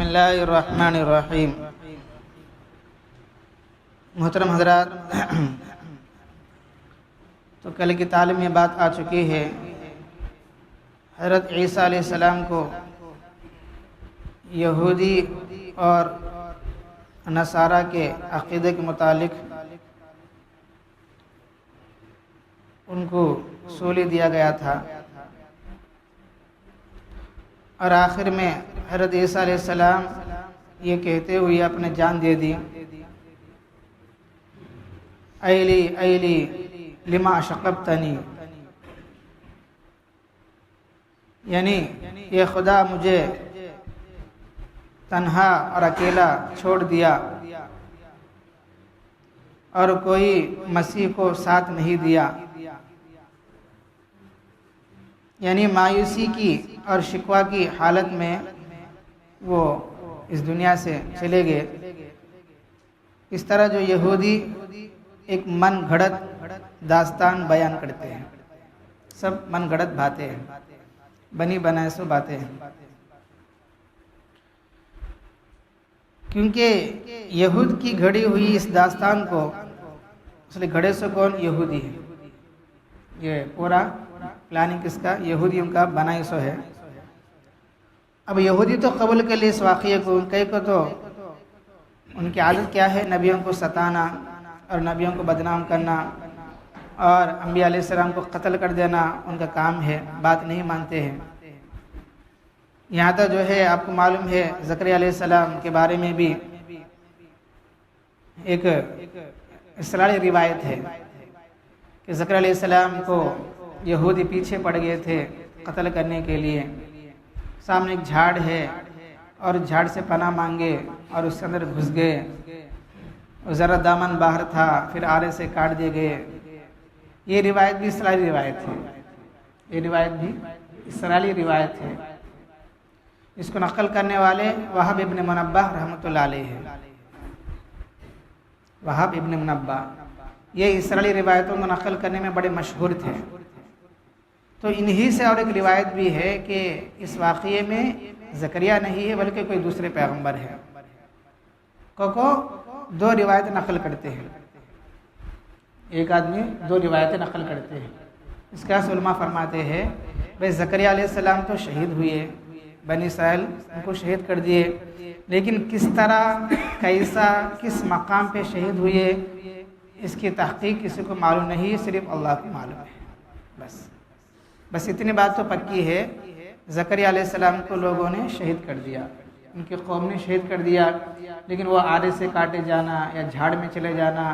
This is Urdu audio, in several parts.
اللہ الرحمن الرحیم۔ محترم حضرات، تو کل کی تعلیم میں بات آ چکی ہے، حضرت عیسیٰ علیہ السلام کو یہودی اور نصارہ کے عقیدے کے متعلق ان کو سولی دیا گیا تھا، اور آخر میں حضرت عیسیٰ علیہ السلام یہ کہتے ہوئے اپنے جان دے دی، ایلی ایلی لما شقبتنی، یعنی یہ خدا مجھے تنہا اور اکیلا چھوڑ دیا اور کوئی مسیح کو ساتھ نہیں دیا، یعنی مایوسی کی اور شکوہ کی حالت میں وہ اس دنیا سے چلے گئے۔ اس طرح جو یہودی ایک من گھڑت داستان بیان کرتے ہیں، سب من گھڑت باتیں ہیں، بنی بنائے سو باتیں ہیں، کیونکہ یہود کی گھڑی ہوئی اس داستان کو اس لیے گھڑے سے کون؟ یہودی ہے۔ یہ پورا پلاننگ کس کا؟ یہودیوں کا بنائی سو ہے۔ اب یہودی تو قبول کر لی اس واقعے کو، کئی کو تو ان کی عادت کیا ہے؟ نبیوں کو ستانا اور نبیوں کو بدنام کرنا اور انبیاء علیہ السلام کو قتل کر دینا ان کا کام ہے، بات نہیں مانتے ہیں۔ یہاں تک جو ہے آپ کو معلوم ہے زکریا علیہ السلام کے بارے میں بھی ایک اسرائیلی روایت ہے کہ زکریا علیہ السلام کو یہودی پیچھے پڑ گئے تھے قتل کرنے کے لیے۔ سامنے ایک جھاڑ ہے اور جھاڑ سے پناہ مانگے اور اس کے اندر گھس گئے، ذرا دامن باہر تھا، پھر آرے سے کاٹ دیے گئے۔ یہ روایت بھی اسرائیلی روایت ہے، یہ روایت بھی اسرائیلی روایت ہے۔ اس کو نقل کرنے والے وہب ابن منبہ رحمۃ اللہ علیہ ہے، وہب ابن منبہ یہ اسرائیلی روایتوں کو نقل کرنے میں بڑے مشہور تھے۔ تو انہی سے اور ایک روایت بھی ہے کہ اس واقعے میں زکریا نہیں ہے بلکہ کوئی دوسرے پیغمبر ہے۔ کو دو روایتیں نقل کرتے ہیں، ایک آدمی دو روایتیں نقل کرتے ہیں۔ اس کا علماء فرماتے ہیں بھائی زکریا علیہ السلام تو شہید ہوئے، بنی اسرائیل ان کو شہید کر دیے، لیکن کس طرح، کیسا، کس مقام پہ شہید ہوئے اس کی تحقیق کسی کو معلوم نہیں، صرف اللہ کو معلوم ہے۔ بس اتنی بات تو پکی ہے، زکریا علیہ السلام کو لوگوں نے شہید کر دیا، ان کی قوم نے شہید کر دیا، لیکن وہ آرے سے کاٹے جانا یا جھاڑ میں چلے جانا،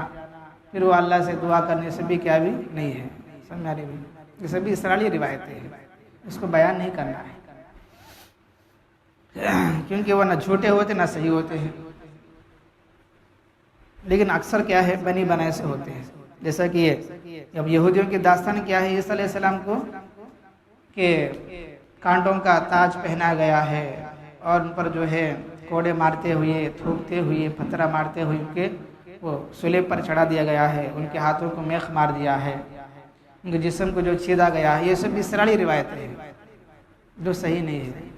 پھر وہ اللہ سے دعا کرنے سے بھی کیا بھی نہیں ہے۔ سمجھ آ رہی ہے؟ یہ سبھی اسرائیلی روایتیں ہیں، اس کو بیان نہیں کرنا ہے کیونکہ وہ نہ جھوٹے ہوتے نہ صحیح ہوتے ہیں، لیکن اکثر کیا ہے؟ بنی بنائے سے ہوتے ہیں۔ جیسا کہ یہ اب یہودیوں کی داستان کیا ہے؟ عیسیٰ علیہ السلام کو کہ کانٹوں کا تاج پہنا گیا ہے اور ان پر جو ہے کوڑے مارتے ہوئے، تھوکتے ہوئے، پتھرا مارتے ہوئے ان کے وہ صلیب پر چڑھا دیا گیا ہے، ان کے ہاتھوں کو میخ مار دیا ہے، ان کے جسم کو جو چھیدا گیا ہے۔ یہ سب اسرائیلی روایتیں ہیں جو صحیح نہیں ہے،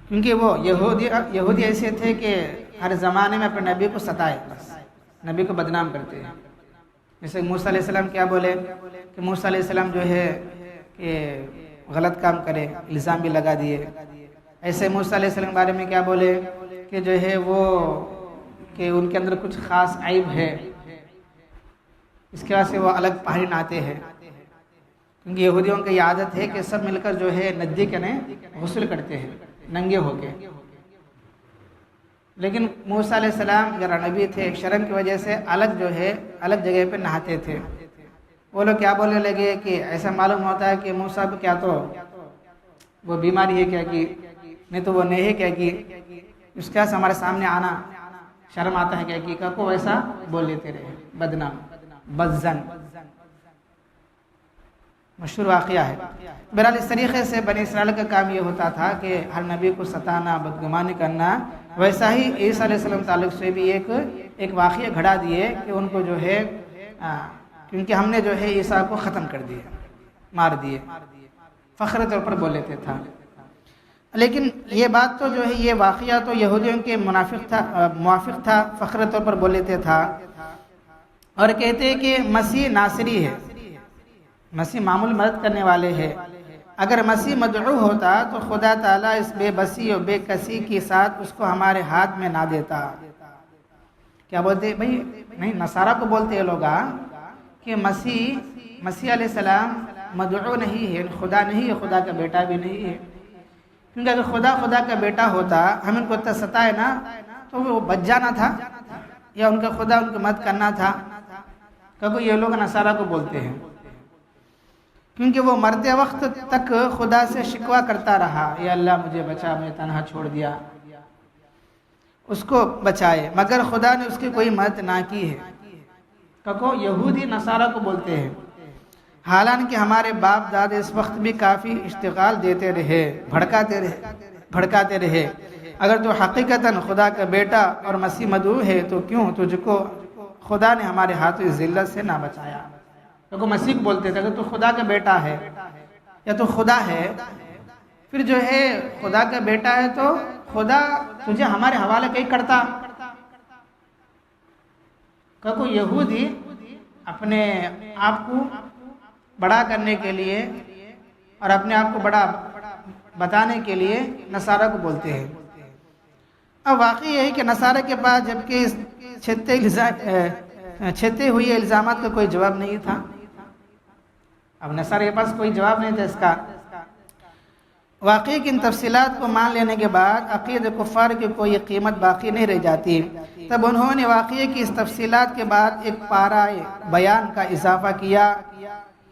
کیونکہ وہ یہودی ایسے تھے کہ ہر زمانے میں اپنے نبی کو ستائے، بس نبی کو بدنام کرتے ہیں۔ جیسے موسیٰ علیہ السلام کیا بولے کہ موسیٰ علیہ السلام جو ہے کہ غلط کام کرے، الزام بھی لگا دیے۔ ایسے موسیٰ علیہ السلام کے بارے میں کیا بولے کہ جو ہے وہ کہ ان کے اندر کچھ خاص عیب ہے، اس کے وجہ سے وہ الگ پہاڑی نہاتے ہیں، کیونکہ یہودیوں کی عادت ہے کہ سب مل کر جو ہے ندی کے غسل کرتے ہیں ننگے ہو کے، لیکن موسیٰ علیہ السلام ذرا نبی تھے، شرم کی وجہ سے الگ جو ہے الگ جگہ پہ نہاتے تھے۔ وہ لوگ کیا بولنے لگے کہ ایسا معلوم ہوتا ہے کہ موسیٰ کو کیا تو وہ بیماری ہے کیا کی، نہیں تو وہ نہیں ہے کیا کی، اس کا ہمارے سامنے آنا شرم آتا ہے کیا کی، کو ویسا بول لیتے رہے، بدنام بزن، مشہور واقعہ ہے۔ بہرحال اس طریقے سے بنی اسرائیل کا کام یہ ہوتا تھا کہ ہر نبی کو ستانا، بدگمانی کرنا۔ ویسا ہی عیسیٰ علیہ السلام تعلق سے بھی ایک واقعہ گھڑا دیے کہ ان کو جو ہے کیونکہ ہم نے جو ہے عیسیٰ کو ختم کر دیا، مار دیے، فخر طور پر بول لیتے تھا۔ لیکن یہ بات تو جو ہے یہ واقعہ تو یہودیوں کے موافق تھا، فخر طور پر بول لیتے تھا اور کہتے کہ مسیح ناصری ہے، مسیح معمول مدد کرنے والے ہیں۔ اگر مسیح مدعو ہوتا تو خدا تعالیٰ اس بے بسی اور بے کسی کے ساتھ اس کو ہمارے ہاتھ میں نہ دیتا۔ کیا بولتے بھائی؟ نہیں، نصارہ کو بولتے ہیں لوگ کہ مسیح علیہ السلام مدعو نہیں ہے، خدا نہیں ہے، خدا کا بیٹا بھی نہیں ہے، کیونکہ اگر خدا کا بیٹا ہوتا ہم ان کو اتنا ستائے نا تو وہ بچ جانا تھا، یا ان کا خدا ان کو مدد کرنا تھا۔ کیونکہ یہ لوگ نصارہ کو بولتے ہیں، کیونکہ وہ مرتے وقت تک خدا سے شکوہ کرتا رہا، یا اللہ مجھے بچا، مجھے تنہا چھوڑ دیا، اس کو بچائے، مگر خدا نے اس کی کوئی مدد نہ کی ہے۔ کیونکہ یہودی نصارہ کو بولتے ہیں، حالانکہ ہمارے باپ دادے اس وقت بھی کافی اشتغال دیتے رہے، بھڑکاتے رہے۔ اگر تو حقیقتاً خدا کا بیٹا اور مسیح مدعو ہے تو کیوں تجھ کو خدا نے ہمارے ہاتھوں ذلت سے نہ بچایا؟ کیونکہ مسیح کو بولتے تھے اگر تو خدا کا بیٹا ہے یا تو خدا ہے، پھر جو ہے خدا کا بیٹا ہے تو خدا تجھے ہمارے حوالے کہیں کرتا۔ کیونکہ یہودی اپنے آپ کو بڑا کرنے کے لیے اور اپنے آپ کو بڑا بتانے کے لیے نصارہ کو بولتے ہیں۔ اب واقعی یہ ہے کہ نصارہ کے پاس جبکہ چھتے ہوئے الزامات کا کوئی جواب نہیں تھا، اب نصارہ کے پاس کوئی جواب نہیں تھا اس کا۔ واقعی کی ان تفصیلات کو مان لینے کے بعد عقید کفار کی کوئی قیمت باقی نہیں رہ جاتی۔ تب انہوں نے واقعی کی اس تفصیلات کے بعد ایک پارہ بیان کا اضافہ کیا،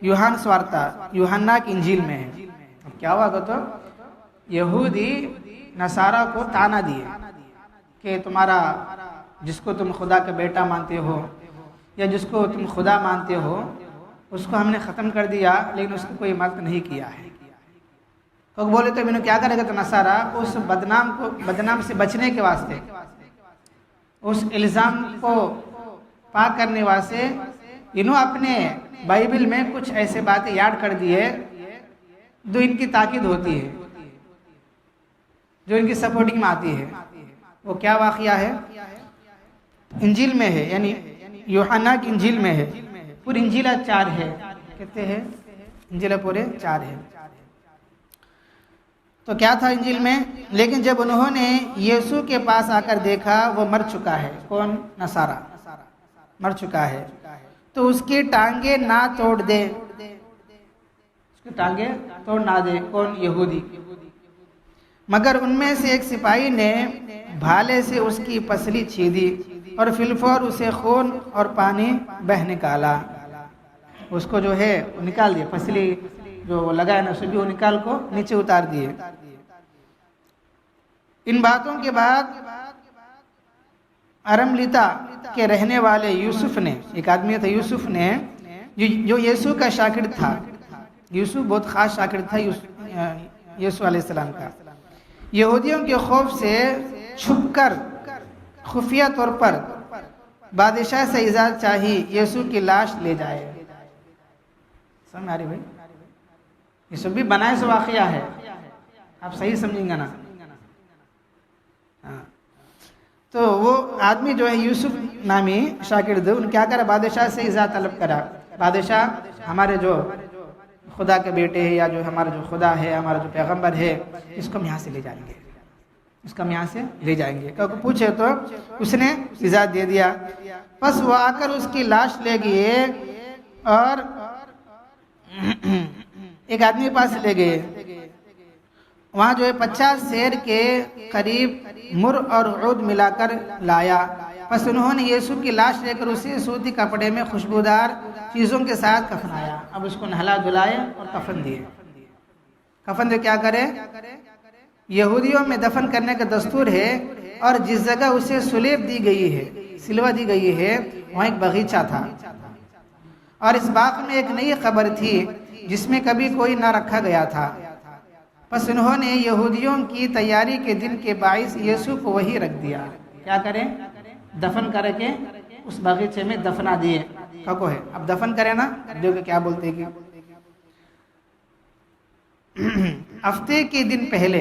یوحنا کی انجیل میں ہے۔ اب کیا ہوا تو یہودی نصارہ کو تانا دیے کہ تمہارا جس کو تم خدا کا بیٹا مانتے ہو یا جس کو تم خدا مانتے ہو اس کو ہم نے ختم کر دیا، لیکن اس کو کوئی مدد نہیں کیا ہے۔ تو بولے تو انہوں کیا کرے گا؟ تو نصارہ اس بدنام سے بچنے کے واسطے، اس الزام کو پاک کرنے واسطے انہوں اپنے بائبل میں کچھ ایسے باتیں یاد کر دیے جو ان کی تاکید ہوتی ہے، جو ان کی سپورٹنگ میں آتی ہے۔ وہ کیا واقعہ ہے؟ انجیل میں ہے، یعنی یوحنا کی انجیل میں ہے۔ پوری انجیلہ 4 ہے، کہتے ہیں انجیلہ پورے 4 ہے۔ تو کیا تھا انجیل میں؟ لیکن جب انہوں نے یسوع کے پاس آ کر دیکھا وہ مر چکا ہے، کون؟ نصارہ مر چکا ہے، تو اس کی ٹانگیں نہ توڑ دے، اس کی ٹانگیں توڑ نہ دے، کون؟ یہودی۔ مگر ان میں سے ایک سپاہی نے بھالے سے اس کی پسلی چھیدی اور فی الفور اسے خون اور پانی بہہ نکالا۔ اس کو جو ہے نکال دیا، پسلی جو لگا ہے نا اسے بھی وہ نکال کو نیچے اتار دیے۔ ان باتوں کے بعد ارملیتا کے رہنے والے یوسف نے، ایک آدمی تھا یوسف نے، جو یسوع کا شاگرد تھا، یوسف بہت خاص شاگرد تھا یسوع علیہ السلام کا، یہودیوں کے خوف سے چھپ کر خفیہ طور پر بادشاہ سے اجازت چاہی یسوع کی لاش لے جائے۔ سمجھ آ رہی بھائی؟ یہ سب بھی بنائے سے واقعہ ہے، آپ صحیح سمجھیں گے نا؟ تو وہ آدمی جو ہے یوسف نامی شاگرد، ان کیا کرا؟ بادشاہ سے اجازت طلب کرا، بادشاہ ہمارے جو خدا کے بیٹے ہیں یا جو ہمارا جو خدا ہے، ہمارا جو پیغمبر ہے، اس کو ہم یہاں سے لے جائیں گے، اس کو ہم یہاں سے لے جائیں گے۔ کیونکہ پوچھے تو اس نے اجازت دے دیا۔ پس وہ آ کر اس کی لاش لے گئے اور ایک آدمی کے پاس لے گئے، وہاں جو ہے 50 سیر کے قریب مر اور عود ملا کر لایا۔ پس انہوں نے یسوع کی لاش لے کر اسے سوتی کپڑے میں خوشبودار چیزوں کے ساتھ کفنایا۔ اب اس کو نہلا دھلائے اور کفن دیے۔ کفن دے کیا کرے؟ یہودیوں میں دفن کرنے کا دستور ہے، اور جس جگہ اسے صلیب دی گئی ہے، سلوہ دی گئی ہے، وہاں ایک باغیچہ تھا، اور اس باغ میں ایک نئی قبر تھی جس میں کبھی کوئی نہ رکھا گیا تھا۔ پس انہوں نے یہودیوں کی تیاری کے دن کے باعث یسوع کو وہی رکھ دیا۔ کیا کریں؟ دفن کر کے اس باغیچے میں دفنا دیے۔ کہو ہے اب دفن کرے نا، دیکھو کیا بولتے کہ ہفتے کے دن پہلے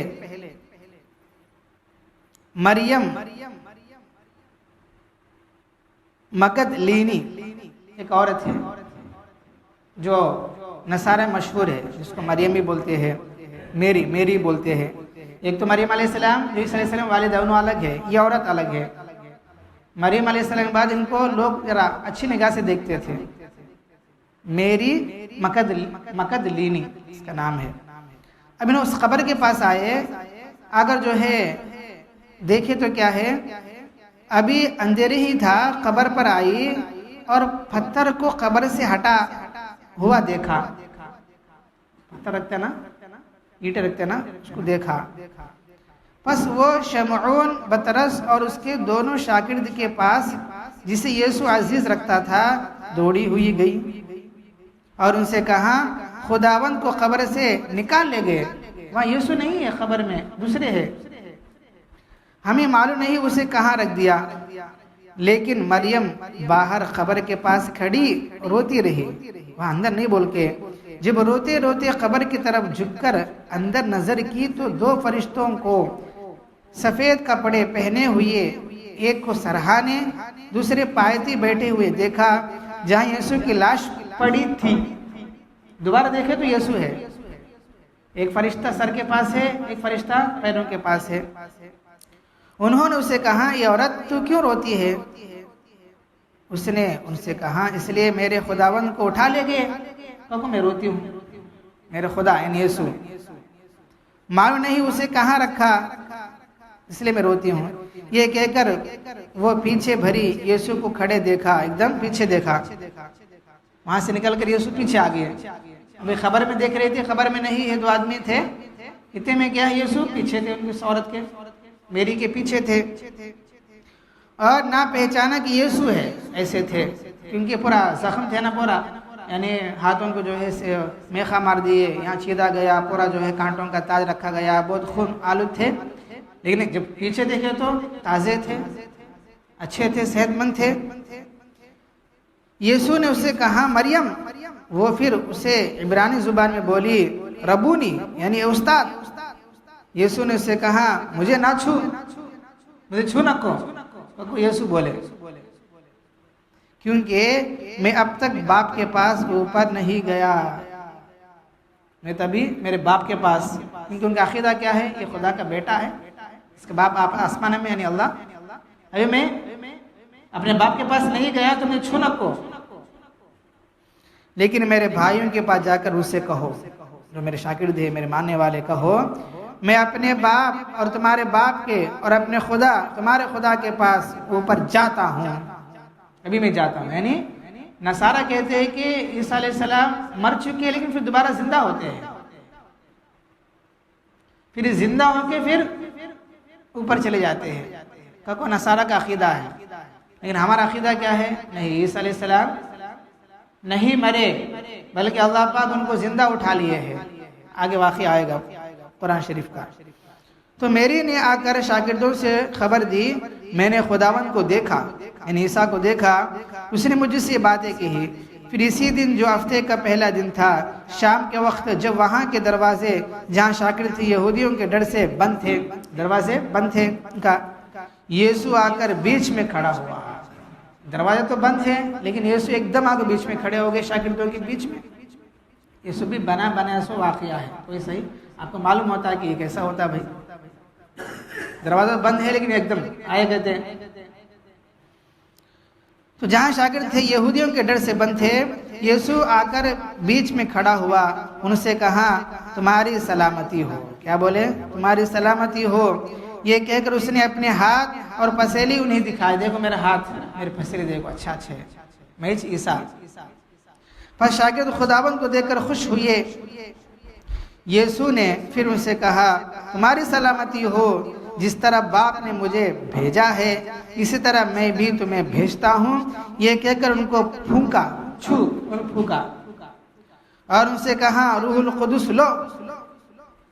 مریم مگدلینی ایک عورت ہے جو نصارہ مشہور ہے، جس کو مریم بھی بولتے ہیں، میری بولتے ہیں۔ ایک تو مریم علیہ السلام جو عیسیٰ علیہ السلام والد دونوں الگ ہے، یہ عورت الگ ہے۔ مریم علیہ السلام کے بعد ان کو لوگ ذرا اچھی نگاہ سے دیکھتے تھے۔ میری مگدلینی اس کا نام ہے۔ اب انہوں اس قبر کے پاس آئے، اگر جو ہے دیکھے تو کیا ہے، ابھی اندھیرے ہی تھا، قبر پر آئی اور پتھر کو قبر سے ہٹا ہوا دیکھا۔ پتھر رکھتے نا، اینٹیں رکھتے نا، اس کو دیکھا۔ پس وہ شمعون بطرس اور اس کے دونوں شاگرد کے پاس جسے یسوع عزیز رکھتا تھا دوڑی ہوئی گئی اور ان سے کہا خداوند کو قبر سے نکال لے گئے، وہاں یسوع نہیں ہے، قبر میں دوسرے ہے، ہمیں معلوم نہیں اسے کہاں رکھ دیا۔ لیکن مریم باہر قبر کے پاس کھڑی روتی رہی، وہاں اندر نہیں بول کے۔ جب روتے روتے قبر کی طرف جھک کر اندر نظر کی تو دو فرشتوں کو سفید کپڑے پہنے ہوئے، ایک کو سرہانے دوسرے پایتی بیٹھے ہوئے دیکھا جہاں یسوع کی لاش پڑی تھی۔ دوبارہ دیکھے تو یسوع ہے، ایک فرشتہ سر کے پاس ہے، ایک فرشتہ پیروں کے پاس ہے۔ انہوں نے اسے کہا یہ عورت تو کیوں روتی ہے؟ اس نے ان سے کہا اس لیے میرے خداوند کو اٹھا لے گئے۔ کہو میں روتی ہوں، میرے خدا یعنی یسوع، معلوم نہیں اسے کہاں رکھا، اس لیے میں روتی ہوں۔ یہ کہہ کر وہ پیچھے بھری یسوع کو کھڑے دیکھا، ایک دم پیچھے دیکھا، وہاں سے نکل کر یسوع پیچھے آ گئے۔ ابھی خبر میں دیکھ رہی تھی، خبر میں نہیں ہے، دو آدمی تھے، اتنے میں کیا ہے یسوع پیچھے تھے، ان کی عورت کے میری کے پیچھے تھے، اور نہ پہچانا کہ یسوع ہے، ایسے تھے کیونکہ پورا زخم تھے نا، پورا یعنی ہاتھوں کو جو ہے میخا مار دیے، یہاں چھیدا گیا، پورا جو ہے کانٹوں کا تاج رکھا گیا، بہت خون آلود تھے۔ لیکن جب پیچھے دیکھے تو تازے تھے، اچھے تھے، صحت مند تھے۔ یسوع نے اسے کہا مریم، وہ پھر اسے عبرانی زبان میں بولی ربونی یعنی استاد۔ یسوع نے اسے کہا مجھے نہ چھو، مجھے چھو نہ کو یسوع بولے، کیونکہ میں اب تک باپ کے پاس اوپر نہیں گیا، میں تبھی میرے باپ کے پاس، کیونکہ ان کا عقیدہ کیا ہے، یہ خدا کا بیٹا ہے، اس کے باپ آپ آسمان میں یعنی اللہ، ابھی میں اپنے باپ کے پاس نہیں گیا تو مجھے چھو نہ کو، لیکن میرے بھائیوں کے پاس جا کر اس سے کہو، جو میرے شاگرد ہیں، میرے ماننے والے، کہو میں اپنے باپ اور تمہارے باپ کے اور اپنے خدا تمہارے خدا کے پاس اوپر جاتا ہوں، ابھی میں جاتا ہوں۔ یعنی نصارہ کہتے ہیں کہ عیسیٰ علیہ السلام مر چکے لیکن پھر دوبارہ زندہ ہوتے ہیں، پھر زندہ ہو کے پھر اوپر چلے جاتے ہیں، کہ نصارہ کا عقیدہ ہے۔ لیکن ہمارا عقیدہ کیا ہے؟ نہیں، عیسیٰ علیہ السلام نہیں مرے بلکہ اللہ پاک ان کو زندہ اٹھا لیے ہیں، آگے واقعہ آئے گا قرآن شریف کا۔ تو میری نے آ کر شاگردوں سے خبر دی، میں نے خداوند کو دیکھا یعنی عیسیٰ کو دیکھا، اس نے مجھ سے باتیں کہی۔ پھر اسی دن جو ہفتے کا پہلا دن تھا، شام کے وقت جب وہاں کے دروازے جہاں شاگرد تھے یہودیوں کے ڈر سے بند تھے، دروازے بند تھے کا، یسوع آ کر بیچ میں کھڑا ہوا۔ دروازے تو بند ہیں لیکن یسوع ایک دم آ کر بیچ میں کھڑے ہو گئے، شاگردوں کے بیچ میں۔ یسوع بھی بنا سو واقعہ ہے، کوئی صحیح آپ کو معلوم ہوتا ہے کہ یہ کیسا ہوتا ہے بھائی، دروازہ بند ہے لیکن ایک دم آئے کہتے ہیں۔ تو جہاں شاگرد تھے یہودیوں کے ڈر سے بند تھے، یسوع آ کر بیچ میں کھڑا ہوا، ان سے کہا تمہاری سلامتی ہو۔ کیا بولے؟ تمہاری سلامتی ہو۔ یہ کہہ کر اس نے اپنے ہاتھ اور پسیلی انہیں دکھائے، دیکھو میرا ہاتھ، میرے پسیلی دیکھو، اچھا ہے، میں عیسیٰ۔ پس شاگرد خداوند کو دیکھ کر خوش ہوئے۔ یسوع نے پھر ان سے کہا تمہاری سلامتی ہو، جس طرح باپ نے مجھے بھیجا ہے اسی طرح میں بھی تمہیں بھیجتا ہوں۔ یہ کہہ کر ان کو پھونکا اور ان سے کہا روح القدس لو۔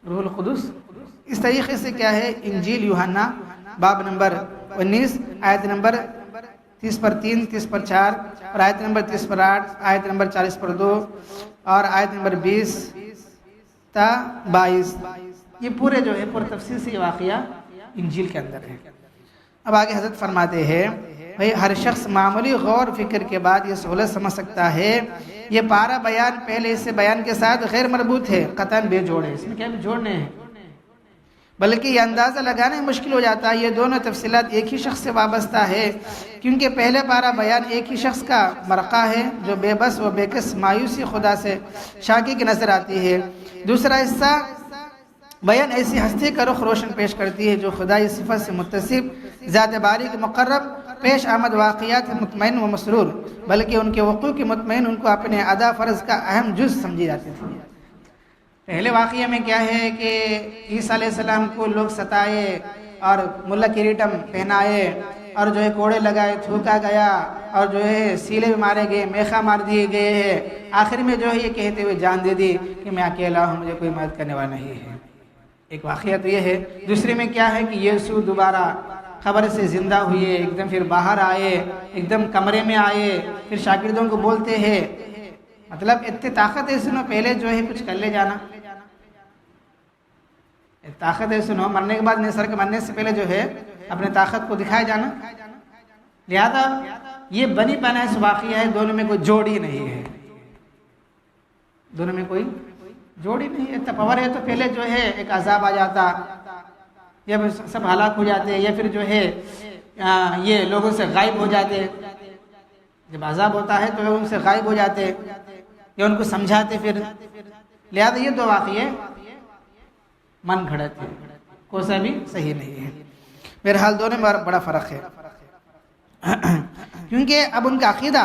روح القدس اس طریقے سے کیا ہے، انجیل یوحنا باب نمبر 19 آیت نمبر 30/3 30/4 اور آیت نمبر 30/8 آیت نمبر 40/2 اور آیت نمبر 20 تا 22، یہ پورے جو ہے پر تفصیل سے یہ واقعہ انجیل کے اندر ہے۔ اب آگے حضرت فرماتے ہیں بھئی ہر شخص معمولی غور فکر کے بعد یہ سہولت سمجھ سکتا ہے یہ پارا بیان پہلے اس بیان کے ساتھ غیر مربوط ہے، قطعاً بے جوڑ ہے، اس میں کیا بھی جوڑنے ہیں، بلکہ یہ اندازہ لگانا مشکل ہو جاتا ہے یہ دونوں تفصیلات ایک ہی شخص سے وابستہ ہے، کیونکہ پہلے پارا بیان ایک ہی شخص کا مرقع ہے جو بے بس و بے کس مایوسی خدا سے شاکی کی نظر آتی ہے، دوسرا حصہ بیان ایسی ہستی کا رخ روشن پیش کرتی ہے جو خدائی صفت سے متصف ذات باری کے مقرب پیش آمد واقعات مطمئن و مسرور، بلکہ ان کے وقوع کی مطمئن ان کو اپنے ادا فرض کا اہم جز سمجھی جاتی تھی۔ پہلے واقعے میں کیا ہے کہ عیسیٰ علیہ السلام کو لوگ ستائے اور ملا کریٹم پہنائے اور جو ہے کوڑے لگائے، تھوکا گیا اور جو ہے سیلے بھی مارے گئے، میخا مار دیے گئے ہیں، آخر میں جو ہے یہ کہتے ہوئے جان دے دی کہ میں اکیلا ہوں، مجھے کوئی مدد کرنے والا نہیں ہے۔ ایک واقعہ تو یہ ہے۔ دوسرے میں کیا ہے کہ یسوع دوبارہ قبر سے زندہ ہوئے، ایک دم پھر باہر آئے، ایک دم کمرے میں آئے، پھر شاگردوں کو بولتے ہیں، مطلب اتنی طاقت ہے سنو، پہلے جو ہے کچھ کر لے جانا، طاقت ہے سنو، مرنے کے بعد سر کے مرنے سے پہلے جو ہے اپنے طاقت کو دکھائے جانا، لہذا یہ بنی بنائے واقعہ ہے، دونوں میں کوئی جوڑ ہی نہیں ہے، دونوں میں کوئی جوڑ ہی نہیں ہے۔ پاور ہے تو پہلے جو ہے ایک عذاب آ جاتا یا سب ہلاک ہو جاتے، یا پھر جو ہے یہ لوگوں سے غائب ہو جاتے، جب عذاب ہوتا ہے تو ان سے غائب ہو جاتے یا ان کو سمجھاتے پھر، لہذا یہ دو واقعے من گھڑت ہے، کوئی سا بھی صحیح نہیں ہے۔ بہرحال دونوں میں بڑا فرق ہے، کیونکہ اب ان کا عقیدہ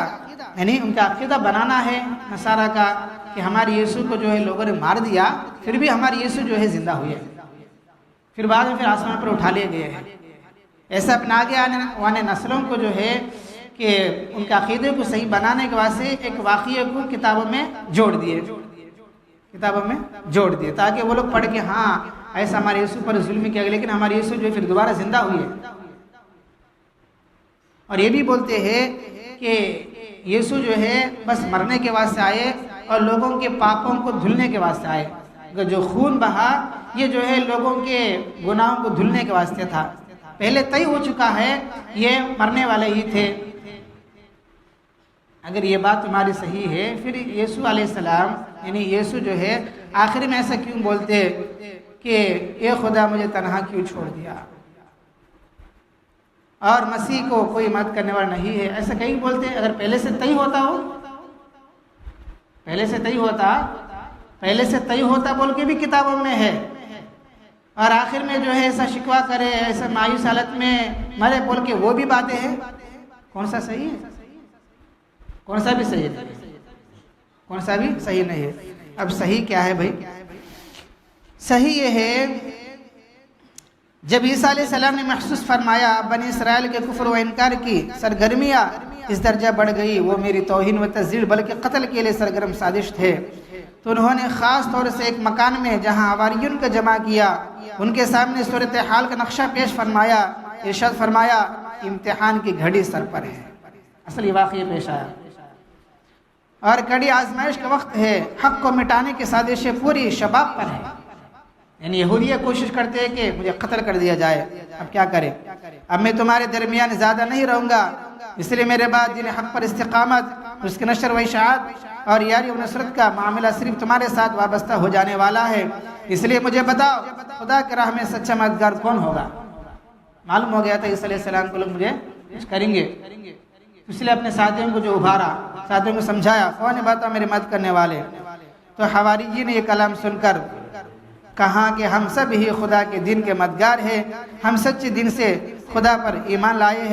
یعنی ان کا عقیدہ بنانا ہے نصارہ کا کہ ہمارے یسوع کو جو ہے لوگوں نے مار دیا، پھر بھی ہمارے یسوع جو ہے زندہ ہوئے، پھر بعد میں پھر آسمان پر اٹھا لیے گئے ہیں۔ ایسا اپنے آگے آنے والے نسلوں کو جو ہے کہ ان کے عقیدے کو صحیح بنانے کے واسطے ایک واقعے کو کتابوں میں جوڑ دیے، تاکہ وہ لوگ پڑھ کے ہاں ایسا ہمارے یسوع پر ظلم کیا گیا، لیکن ہمارے یسوع جو ہے پھر دوبارہ زندہ ہوئے۔ اور یہ بھی بولتے ہیں کہ یسوع جو ہے بس مرنے کے واسطے آئے اور لوگوں کے پاپوں کو دھلنے کے واسطے آئے، جو خون بہا یہ جو ہے لوگوں کے گناہوں کو دھلنے کے واسطے تھا، پہلے طے ہو چکا ہے یہ مرنے والے ہی تھے۔ اگر یہ بات تمہاری صحیح ہے پھر یسوع علیہ السلام یعنی یسوع جو ہے آخر میں ایسا کیوں بولتے کہ اے خدا مجھے تنہا کیوں چھوڑ دیا، اور مسیح کو کوئی مدد کرنے والا نہیں ہے، ایسا کہیں بولتے؟ اگر پہلے سے طے ہوتا بول کے بھی کتابوں میں ہے، اور آخر میں جو ہے ایسا شکوہ کرے، ایسا مایوس حالت میں مرے بول کے وہ بھی باتیں ہیں، کون سا صحیح ہے؟ کون سا بھی صحیح ہے؟ کون سا بھی صحیح نہیں ہے۔ اب صحیح کیا ہے بھائی؟ صحیح یہ ہے جب عیسیٰ علیہ السلام نے محسوس فرمایا بنی اسرائیل کے کفر و انکار کی سرگرمیاں اس درجہ بڑھ گئی، وہ میری توہین و تذلیل بلکہ قتل کے لیے سرگرم سازش تھے، تو انہوں نے خاص طور سے ایک مکان میں جہاں حواریون کو جمع کیا، ان کے سامنے صورتحال کا نقشہ پیش فرمایا، ارشاد فرمایا امتحان کی گھڑی سر پر ہے۔ اصل یہ واقعہ پیش آیا اور کڑی آزمائش کا وقت ہے، حق کو مٹانے کی سازشیں پوری شباب پر ہے، یعنی یہودی کوشش کرتے ہیں کہ مجھے قتل کر دیا جائے، اب کیا کریں، اب میں تمہارے درمیان زیادہ نہیں رہوں گا، اس لیے میرے بعد دین حق پر استقامت، اس کے نشر و اشاعت اور یاری و نصرت کا معاملہ صرف تمہارے ساتھ وابستہ ہو جانے والا ہے، اس لیے مجھے بتاؤ خدا کی راہ میں سچا مددگار کون ہوگا۔ معلوم ہو گیا تھا عیسیٰ علیہ السلام کو لوگ مجھے کچھ کریں گے، اس لیے اپنے ساتھیوں کو جو ابھارا، ساتھیوں کو سمجھایا کون بات میری مدد کرنے والے، تو حواریی نے یہ کلام سن کر کہا کہ ہم سب ہی خدا کے دین کے مددگار ہیں، ہم سچے دل سے خدا پر ایمان لائے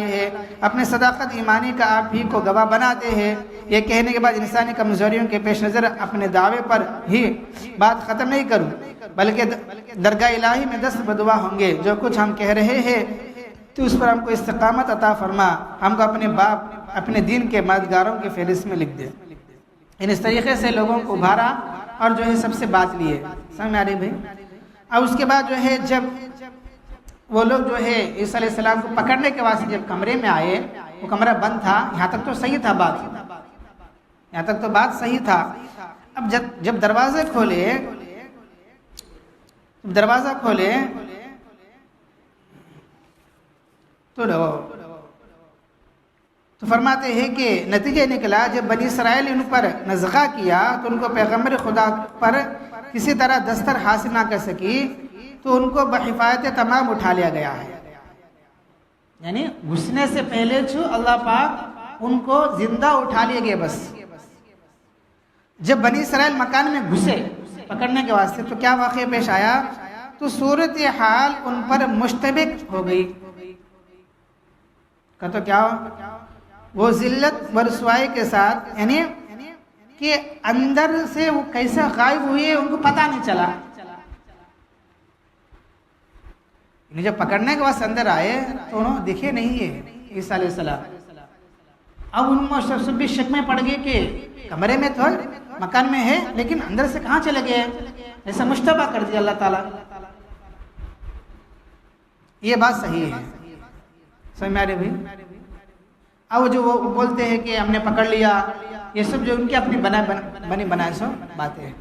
ہیں، اپنے صداقت ایمانی کا آپ ہی کو گواہ بناتے ہیں۔ یہ کہنے کے بعد انسانی کمزوریوں کے پیش نظر اپنے دعوے پر ہی بات ختم نہیں کروں، بلکہ درگاہ الہی میں دست بدعا ہوں گے، جو کچھ ہم کہہ رہے ہیں تو اس پر ہم کو استقامت عطا فرما، ہم کو اپنے دین کے مددگاروں کی فہرست میں لکھ دے۔ اس طریقے سے لوگوں کو ابھارا اور جو ہے سب سے بات لیے، سمجھ میں آ رہی بھائی؟ اور اس کے بعد جو ہے جب وہ لوگ جو ہے عیسیٰ علیہ السلام کو پکڑنے کے واسطے جب کمرے میں آئے، وہ کمرہ بند تھا، یہاں تک تو صحیح تھا بات، یہاں تک تو بات صحیح تھا۔ اب جب دروازے کھولے دروازہ کھولے تو فرماتے ہیں کہ نتیجہ نکلا جب بنی اسرائیل ان پر نزغہ کیا تو ان کو پیغمبر خدا پر کسی طرح دستر حاصل نہ کر سکی تو ان کو بحفاظت تمام اٹھا لیا گیا ہے. یعنی گھسنے سے پہلے اللہ پاک ان کو زندہ اٹھا لیے گئے. بس جب بنی اسرائیل مکان میں گھسے پکڑنے کے واسطے تو کیا واقعہ پیش آیا؟ تو صورتحال ان پر مشتبک ہو گئی. کہ تو کیا وہ ذلت و رسوائی کے ساتھ، یعنی کہ اندر سے وہ کیسا غائب ہوئے ان کو پتہ نہیں چلا. جب پکڑنے کے بعد اندر آئے تو انہوں دکھے نہیں ہے عیسیٰ علیہ السلام. اب ان میں سب بھی شک میں پڑ گئے کہ کمرے میں تو مکان میں ہے لیکن اندر سے کہاں چلے گئے، ایسا مشتبہ کر دیا اللہ تعالیٰ. یہ بات صحیح ہے، سمجھ میں آ رہی بھائی؟ اب جو وہ بولتے ہیں کہ ہم نے پکڑ لیا، یہ سب جو ان کی اپنی بنی بنائے سو باتیں ہیں.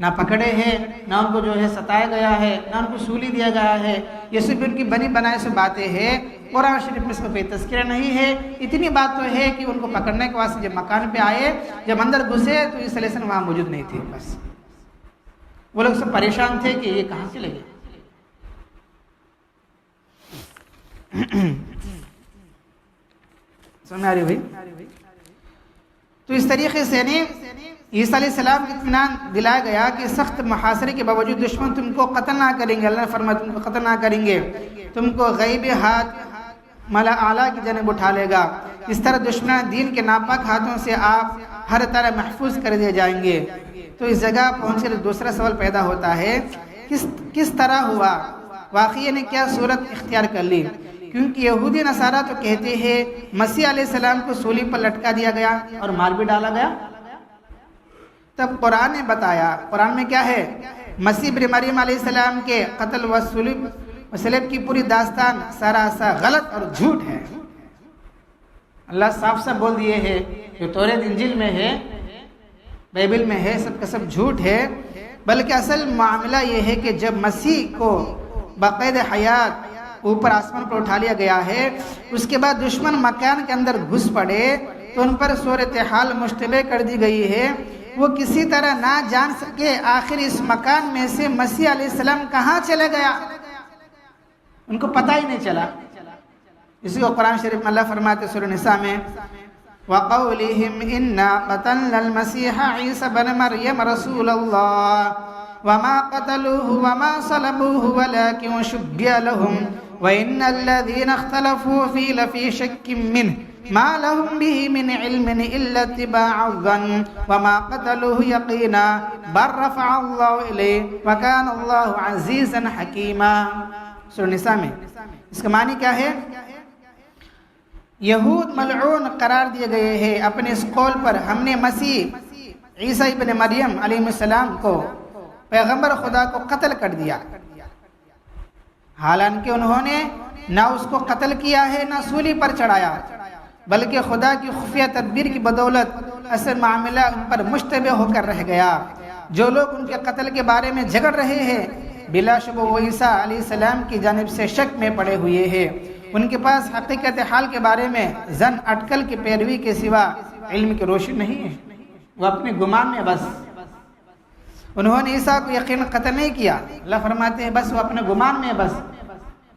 نہ پکڑے ہیں، نہ ان کو جو ہے ستایا گیا ہے، نہ ان کو سولی دیا گیا ہے. یہ سب ان کی بنی بنائے سے باتیں ہیں. قرآن شریف میں اس کا کوئی تذکرہ نہیں ہے. اتنی بات تو ہے کہ ان کو پکڑنے کے واسطے جب مکان پہ آئے، جب اندر گھسے تو اس علیہ السلام وہاں موجود نہیں تھے. بس وہ لوگ سب پریشان تھے کہ یہ کہاں چلے گئے. سمجھ آ رہی بھائی؟ تو اس طریقے سے عیسیٰ علیہ السلام کو اطمینان دلایا گیا کہ سخت محاصرے کے باوجود دشمن تم کو قتل نہ کریں گے. اللہ نے فرمایا تم کو قتل نہ کریں گے، تم کو غیب ہاتھ ملا اعلیٰ کی جانب اٹھا لے گا. اس طرح دشمن دین کے ناپاک ہاتھوں سے آپ ہر طرح محفوظ کر دیے جائیں گے. تو اس جگہ پہنچ کر دوسرا سوال پیدا ہوتا ہے، کس طرح ہوا؟ واقعہ نے کیا صورت اختیار کر لی؟ کیونکہ یہودی نصارہ تو کہتے ہیں مسیح علیہ السلام کو صلیب پر لٹکا دیا گیا اور مار بھی ڈالا گیا. تب قرآن نے بتایا، قرآن میں کیا ہے؟ مسیح بن مریم علیہ السلام کے قتل و صلیب کی پوری داستان سراسر غلط اور جھوٹ ہے. اللہ صاف صاف بول دیے ہے، جو توریت انجیل میں ہے، بائبل میں ہے، سب کا سب جھوٹ ہے. بلکہ اصل معاملہ یہ ہے کہ جب مسیح کو باقید حیات اوپر آسمان پر اٹھا لیا گیا ہے، اس کے بعد دشمن مکان کے اندر گھس پڑے تو ان پر صورتحال مشتبہ کر دی گئی ہے. وہ کسی طرح نہ جان سکے آخر اس مکان میں سے مسیح علیہ السلام کہاں چلے گیا، ان کو پتہ ہی نہیں چلا. اسی کو قرآن شریف میں اللہ فرماتے سورہ نساء میں وَقَوْلِهِمْ إِنَّا قَتَلْنَا الْمَسِيحَ عِيسَى بْنَ مَرْيَمَ رَسُولَ اللَّهِ وَمَا قَتَلُوهُ وَمَا صَلَبُوهُ وَلَكِنْ شُبِّهَ لَهُمْ وَإِنَّ الَّذِينَ اخْتَلَفُوا فِيهِ لَفِي شَكٍّ مِّنْهُ مَا لَهُمْ بِهِ مِنْ عِلْمٍ إِلَّا اتِّبَاعَ الظَّنِّ وَمَا قَتَلُوهُ يَقِينًا بَلْ رَفَعَهُ اللَّهُ إِلَيْهِ وَكَانَ اللَّهُ عَزِيزًا حَكِيمًا. سورہ نساء میں اس کا معنی کیا ہے؟ یہود ملعون قرار دیے گئے ہیں اپنے اس قول پر ہم نے مسیح عیسیٰ ابن مریم علیہ السلام کو پیغمبر خدا کو قتل کر دیا، حالانکہ انہوں نے نہ اس کو قتل کیا ہے نہ سولی پر چڑھایا، بلکہ خدا کی خفیہ تدبیر کی بدولت اصل معاملہ ان پر مشتبہ ہو کر رہ گیا. جو لوگ ان کے قتل کے بارے میں جھگڑ رہے ہیں بلا شبہ وہ عیسیٰ علیہ السلام کی جانب سے شک میں پڑے ہوئے ہیں. ان کے پاس حقیقت حال کے بارے میں زن اٹکل کی پیروی کے سوا علم کی روشنی نہیں ہے. وہ اپنے گمان میں بس، انہوں نے عیسیٰ کو یقین قتل نہیں کیا. اللہ فرماتے ہیں بس وہ اپنے گمان میں بس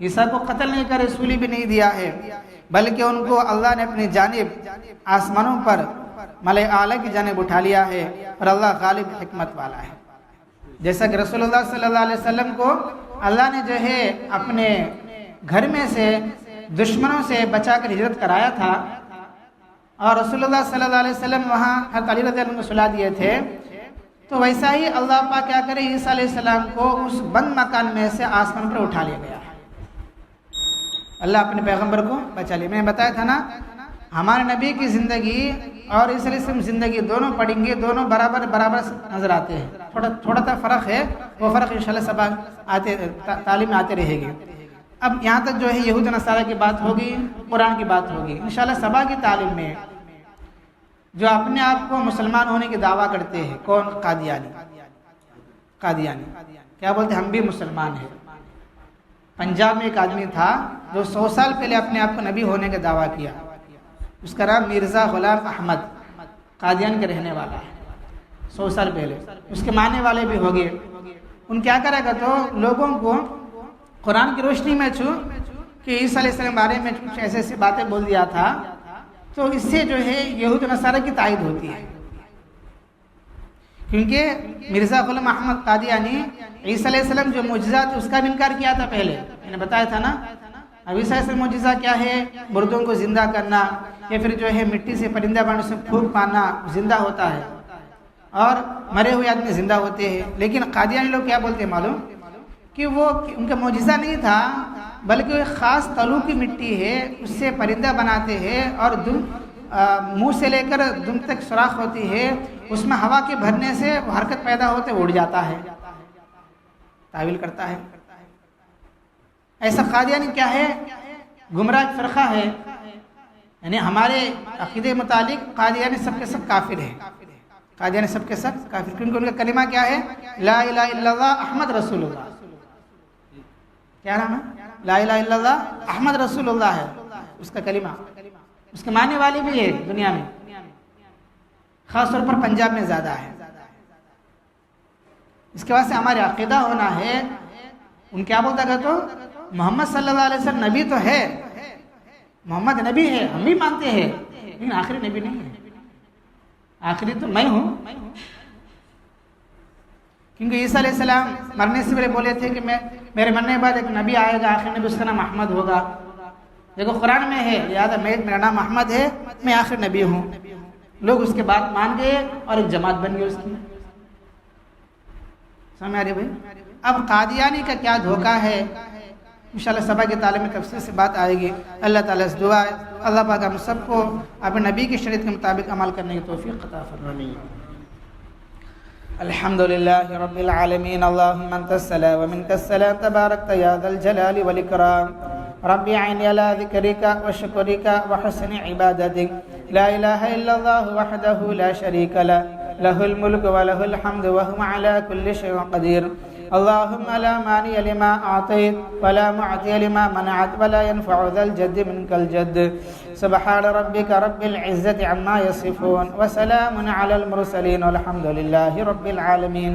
عیسیٰ کو قتل نہیں کرے، سولی بھی نہیں دیا ہے، بلکہ ان کو اللہ نے اپنی جانب آسمانوں پر ملائے اعلیٰ کی جانب اٹھا لیا ہے، اور اللہ غالب حکمت والا ہے. جیسا کہ رسول اللہ صلی اللہ علیہ وسلم کو اللہ نے جو ہے اپنے گھر میں سے دشمنوں سے بچا کر ہجرت کرایا تھا، اور رسول اللہ صلی اللہ علیہ وسلم وہاں حضرت علی رضی اللہ عنہ کو سلا دیے تھے، تو ویسا ہی اللہ پاک کیا کرے عیسیٰ علیہ السلام کو اس بند مکان میں سے آسمان پر اٹھا لیا گیا. اللہ اپنے پیغمبر کو بچا لیا. میں نے بتایا تھا نا، ہمارے نبی کی زندگی اور عیسیٰ علیہ السلام زندگی دونوں پڑھیں گے، دونوں برابر نظر آتے ہیں. تھوڑا سا فرق ہے، وہ فرق انشاءاللہ سبق تعلیم میں آتے رہے گی. اب یہاں تک جو ہے یہود نصارہ کی بات ہوگی، قرآن کی بات ہوگی. انشاءاللہ سبا کی تعلیم میں جو اپنے آپ کو مسلمان ہونے کی دعویٰ کرتے ہیں، کون؟ قادیانی کیا بولتے ہم بھی مسلمان ہیں. پنجاب میں ایک آدمی تھا جو 100 سال پہلے اپنے آپ کو نبی ہونے کا دعویٰ کیا. اس کا نام مرزا غلام احمد قادیان کے رہنے والا ہے. 100 سال پہلے اس کے ماننے والے بھی ہو گئے. ان کیا کرا گا تو لوگوں کو قرآن کی روشنی میں کہ عیسیٰ علیہ السلام بارے میں کچھ ایسے ایسی باتیں بول دیا تھا تو اس سے جو ہے یہود و نصارہ کی تائید ہوتی ہے. کیونکہ مرزا غلام احمد قادیانی عیسیٰ علیہ السلام جو معجزات اس کا بھی انکار کیا تھا. پہلے میں نے بتایا تھا نا. اب عیسیٰ علیہ السلام معجزہ کیا ہے؟ مردوں کو زندہ کرنا یا پھر جو ہے مٹی سے پرندہ بانوں سے پھونک مارنا زندہ ہوتا ہے اور مرے ہوئے آدمی زندہ ہوتے ہیں. لیکن قادیانی لوگ کیا بولتے ہیں معلوم؟ کہ وہ ان کا معجزہ نہیں تھا بلکہ وہ ایک خاص تلو کی مٹی ہے, اس سے پرندہ بناتے ہیں اور منہ سے لے کر دم تک سوراخ ہوتی ہے, اس میں ہوا کے بھرنے سے وہ حرکت پیدا ہوتے اڑ جاتا ہے. تعویل کرتا ہے. ایسا قادیانی کیا ہے؟ گمراہ فرقہ ہے. یعنی ہمارے عقیدے متعلق قادیانی سب کے سب کافر ہیں. قادیانی سب کے سب کافر, کیونکہ ان کا کلمہ کیا ہے؟ لا الہ الا اللہ احمد رسول اللہ. کیا نام ہے؟ لا الہ الا اللہ احمد رسول اللہ ہے اس کا کلمہ. اس کے معنی والے بھی ہے دنیا میں, خاص طور پر پنجاب میں زیادہ ہے. اس کے بعد سے ہمارے عقیدہ ہونا ہے. ان کیا بولتا کہ تو محمد صلی اللہ علیہ وسلم نبی تو ہے, محمد نبی ہے, ہم بھی مانتے ہیں, لیکن آخری نبی نہیں ہے. آخری تو میں ہوں. کیونکہ عیسیٰ علیہ السلام مرنے سے پہلے بولے تھے کہ میرے مرنے کے بعد ایک نبی آئے گا, آخری نبی اس کا نام احمد ہوگا. دیکھو قرآن میں ہے, لہٰذا میرا نام احمد ہے, میں آخری نبی ہوں. لوگ اس کے بعد مان گئے اور ایک جماعت بن گئی اس کی. سمجھ آ رہی بھائی؟ اب قادیانی کا کیا دھوکہ ہے, انشاءاللہ صبح کے تعلیم میں تفصیل سے بات آئے گی. اللہ تعالیٰ سے دعا ہے اللہ پاک ہم سب کو اپنے نبی کی شریعت کے مطابق عمل کرنے کی توفیق عطا فرمائے. الحمد لله رب العالمين اللهم أنت السلام ومنك السلام تباركت يا ذا الجلال والإكرام. ربي عيني على ذكرك وشكرك وحسن عبادتك. لا إله إلا الله وحده لا شريك له له الملك وله الحمد وهو على كل شيء قدير. اللهم لا مانع لما أعطيت ولا معطي لما منعت ولا ينفع ذا الجد منك الجد. سبحان ربك رب العزة عما يصفون وسلام على المرسلين والحمد لله رب العالمين.